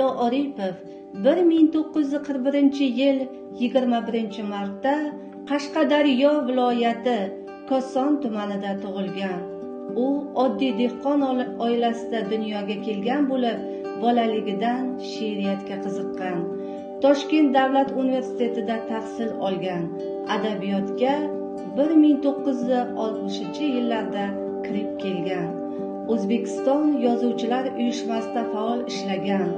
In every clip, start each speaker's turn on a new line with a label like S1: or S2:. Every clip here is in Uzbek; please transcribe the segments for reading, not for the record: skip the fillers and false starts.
S1: Oripov 1941-yil 21-martda Qashqadaryo viloyati Koson tumanida tug'ilgan. U oddiy dehqon oilasida dunyoga kelgan bo'lib, bolaligidan she'riyatga qiziqqan. Toshkent davlat universitetida tahsil olgan. Adabiyotga 1960-yillarda kirib kelgan. O'zbekiston Yozuvchilar uyushmasida faol ishlagan.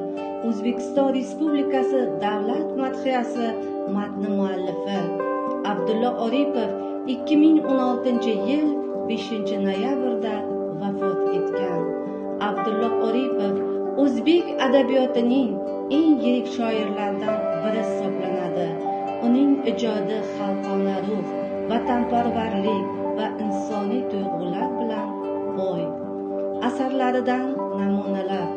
S1: O'zbekiston Respublikasi Davlat madhiyasi matni muallifi. Abdulla Oripov 2016-yil 5-noyabrda vafot etgan. Abdulla Oripov o'zbek adabiyotining eng yirik shoirlaridan biri hisoblanadi. Uning ijodi xalqona ruh, vatanparvarlik va insoniy tuyg'ular bilan boy. Asarlaridan namunalar: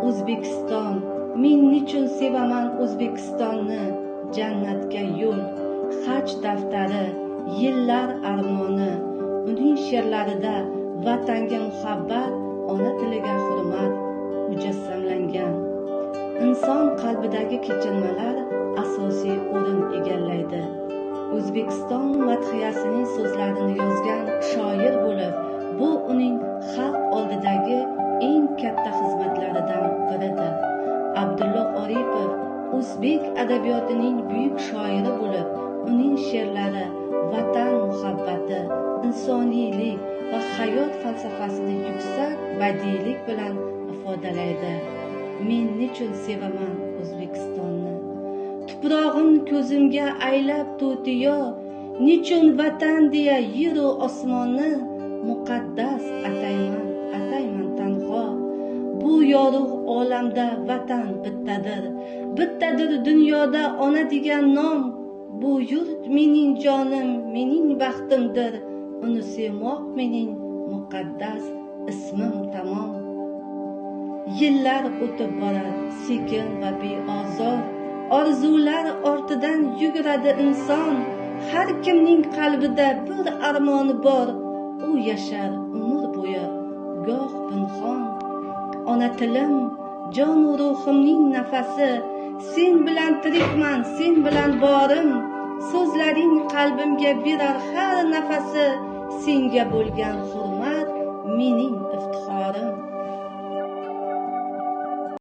S1: O'zbekiston, men nechun sevaman O'zbekistonni, jannatga yo'l, Haj daftari, yillar armoni. Uning she'rlarida vatanga muhabbat, ona tiliga hurmat mujassamlangan. Inson qalbidagi kechinmalar asosiy o'rin egallaydi. O'zbekiston madhiyasining so'zlarini yozgan shoir bo'lib, bu uning xalq oldidagi eng katta xizmatlaridan biridir. Abdulla Oripov o'zbek adabiyotining buyuk shoiri bo'lib, uning she'rlari vatan muhabbati, insoniylik va hayot falsafasini yuksak badiiylik bilan ifodalaydi. Men nechun sevaman O'zbekistonni? Tuprog'im ko'zimga aylab to'tiyo, nechun vatan deya yer u osmonni muqaddas atayman tanho. Bu yorug' olamda vatan bittadir dunyoda ona degan nom. Bu yurt mening jonim, mening baxtimdir, uni sevmoq mening muqaddas ismim tamom. Yillar o'tib boradi sekin va beozor, orzular ortidan yuguradi inson. Har kimning qalbida bir armoni bor, u yashar umr bo'yi goh pinhon. Ona tilim, jon va ruhimning nafasi, sen bilan tirikman, sen bilan borim. So'zlaring qalbimga berar har nafasi, senga bo'lgan hurmat mening iftixorim.